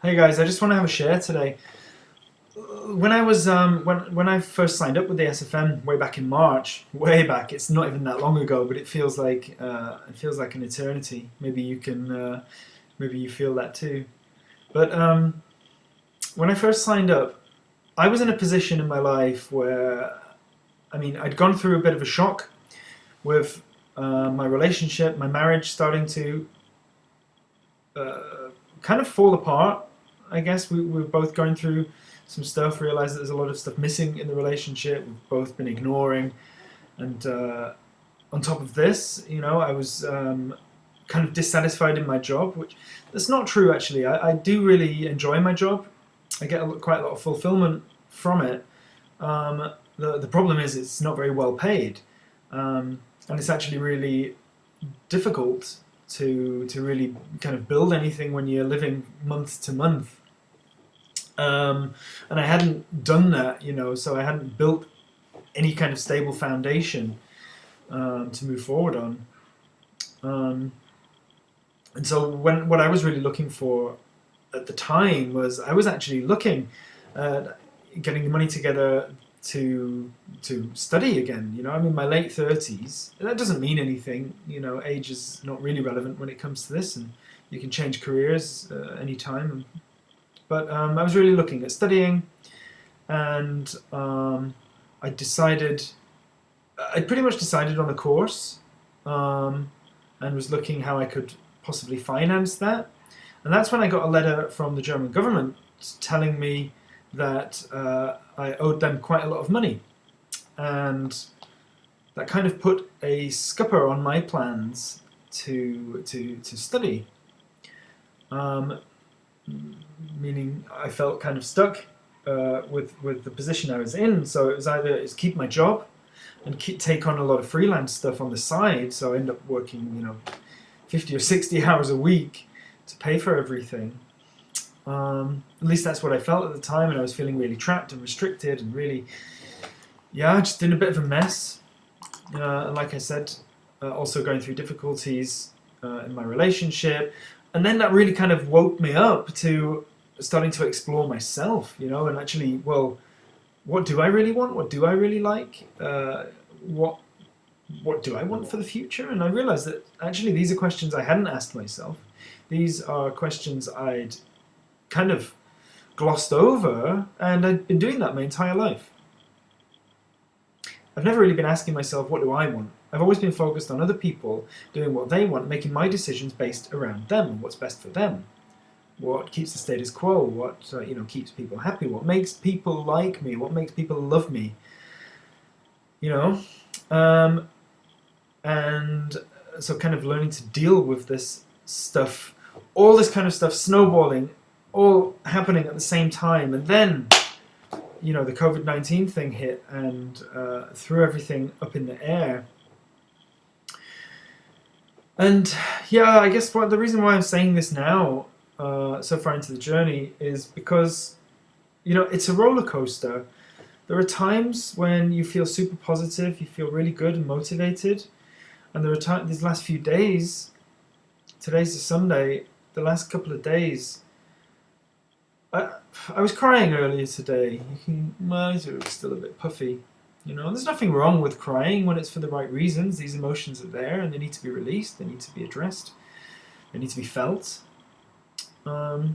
Hey guys, I just want to have a share today. When I was when I first signed up with the SFM way back in March, way back. It's not even that long ago, but it feels like an eternity. Maybe you feel that too. But when I first signed up, I was in a position in my life where I'd gone through a bit of a shock with my relationship, my marriage starting to kind of fall apart. I guess we were both going through some stuff, realized that there's a lot of stuff missing in the relationship. We've both been ignoring. And on top of this, I was kind of dissatisfied in my job, which that's not true actually. I do really enjoy my job. I get quite a lot of fulfillment from it. The problem is it's not very well paid. And it's actually really difficult to really kind of build anything when you're living month to month. And I hadn't done that, so I hadn't built any kind of stable foundation to move forward on. And so what I was really looking for at the time was I was actually looking at getting the money together to study again. I'm in my late 30s. That doesn't mean anything. Age is not really relevant when it comes to this, and you can change careers any time. But I was really looking at studying, and I pretty much decided on a course, and was looking how I could possibly finance that. And that's when I got a letter from the German government telling me that I owed them quite a lot of money. And that kind of put a scupper on my plans to study. Meaning I felt kind of stuck with the position I was in. So it was either keep my job and take on a lot of freelance stuff on the side. So I end up working, 50 or 60 hours a week to pay for everything. At least that's what I felt at the time, and I was feeling really trapped and restricted and really, just in a bit of a mess. And like I said, also going through difficulties in my relationship. And then that really kind of woke me up to starting to explore myself, and actually, well, what do I really want? What do I really like? What do I want for the future? And I realized that actually these are questions I hadn't asked myself. These are questions I'd kind of glossed over, and I'd been doing that my entire life. I've never really been asking myself, what do I want? I've always been focused on other people doing what they want, making my decisions based around them and what's best for them. What keeps the status quo? What keeps people happy? What makes people like me? What makes people love me? And so kind of learning to deal with this stuff, all this kind of stuff snowballing, all happening at the same time, and then the COVID-19 thing hit and threw everything up in the air. And I guess the reason why I'm saying this now, so far into the journey, is because it's a roller coaster. There are times when you feel super positive, you feel really good and motivated, and there are times, these last few days, today's a Sunday, the last couple of days, I was crying earlier today. My eyes are still a bit puffy. There's nothing wrong with crying when it's for the right reasons. These emotions are there and they need to be released, they need to be addressed, they need to be felt. But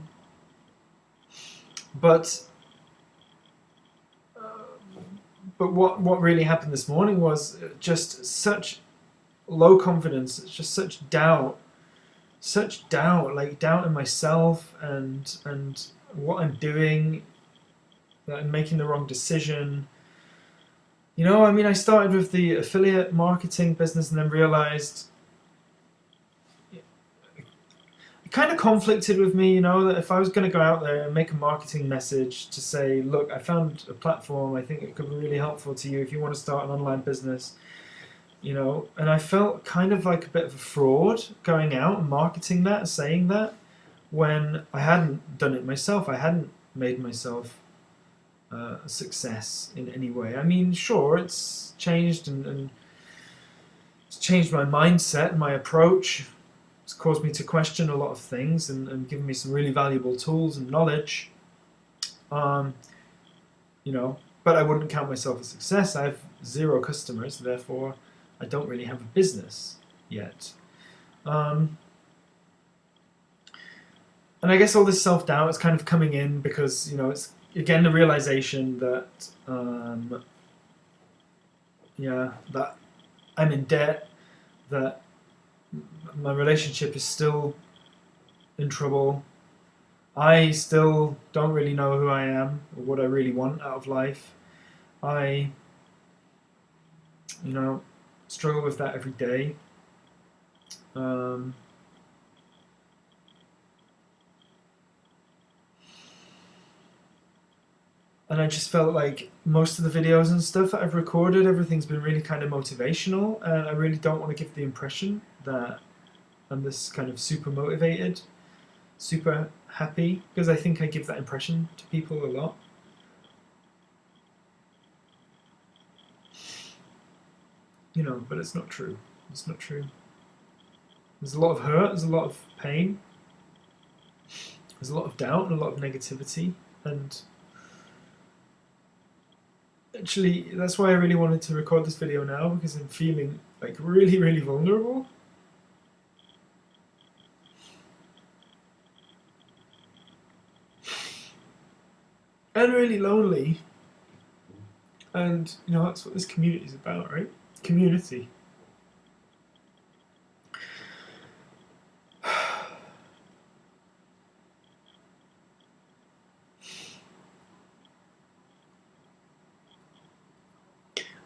what really happened this morning was just such low confidence, just such doubt, like doubt in myself and what I'm doing, that I'm making the wrong decision. I started with the affiliate marketing business and then realized it kind of conflicted with me, that if I was going to go out there and make a marketing message to say, look, I found a platform, I think it could be really helpful to you if you want to start an online business, and I felt kind of like a bit of a fraud going out and marketing that, saying that, when I hadn't done it myself. I hadn't made myself a success in any way. Sure, it's changed and it's changed my mindset and my approach It's caused me to question a lot of things and given me some really valuable tools and knowledge. You know, but I wouldn't count myself a success. I have 0 customers, therefore I don't really have a business yet. And I guess all this self-doubt is kind of coming in because, you know, it's again the realization that that I'm in debt, that my relationship is still in trouble. I still don't really know who I am or what I really want out of life. I, you know, struggle with that every day. And I just felt like most of the videos and stuff that I've recorded, everything's been really kind of motivational, and I really don't want to give the impression that I'm this kind of super motivated, super happy, because I think I give that impression to people a lot. You know, but it's not true. It's not true. There's a lot of hurt, there's a lot of pain, there's a lot of doubt and a lot of negativity, and actually that's why I really wanted to record this video now, because I'm feeling like really, really vulnerable. And really lonely. And, you know, that's what this community is about, right? Community.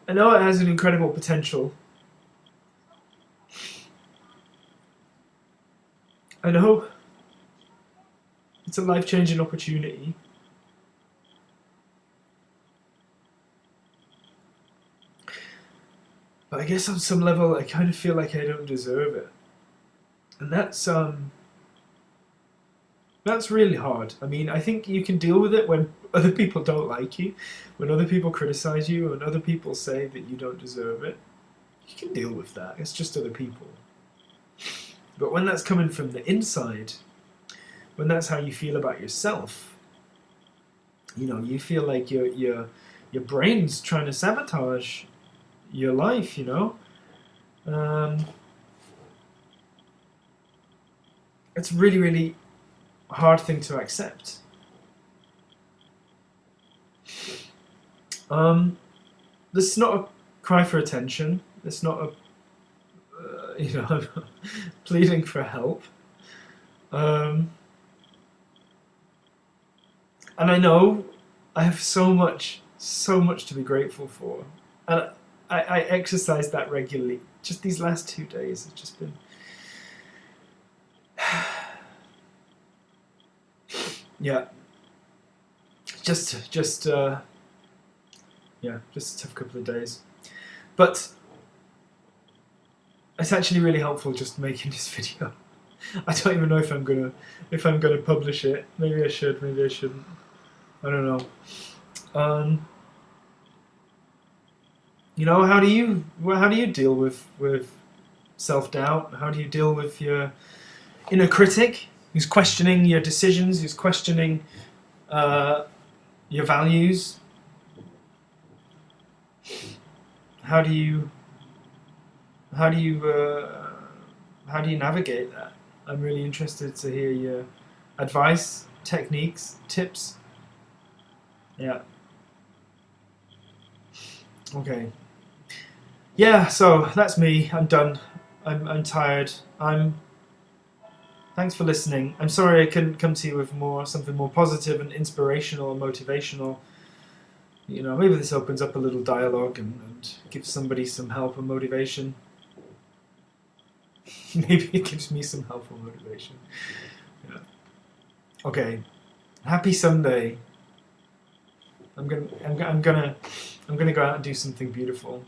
I know it has an incredible potential. I know it's a life-changing opportunity. But I guess on some level I kind of feel like I don't deserve it. And that's really hard. I mean, I think you can deal with it when other people don't like you, when other people criticize you, when other people say that you don't deserve it. You can deal with that. It's just other people. But when that's coming from the inside, when that's how you feel about yourself, you know, you feel like your brain's trying to sabotage your life, you know. It's a really, really hard thing to accept. This is not a cry for attention. It's not a you know, pleading for help. And I know I have so much to be grateful for, and I exercise that regularly. Just these last 2 days have just been yeah, just a tough couple of days, but it's actually really helpful just making this video. I don't even know if I'm gonna publish it. Maybe I should, maybe I shouldn't. I don't know. You know, how do you deal with self-doubt? How do you deal with your inner critic who's questioning your decisions, who's questioning your values? How do you navigate that? I'm really interested to hear your advice, techniques, tips. Yeah. Okay. Yeah, so that's me. I'm done. I'm tired. Thanks for listening. I'm sorry I couldn't come to you with something more positive and inspirational and motivational. You know, maybe this opens up a little dialogue and gives somebody some help and motivation. Maybe it gives me some help and motivation. Yeah. Okay. Happy Sunday. I'm gonna go out and do something beautiful.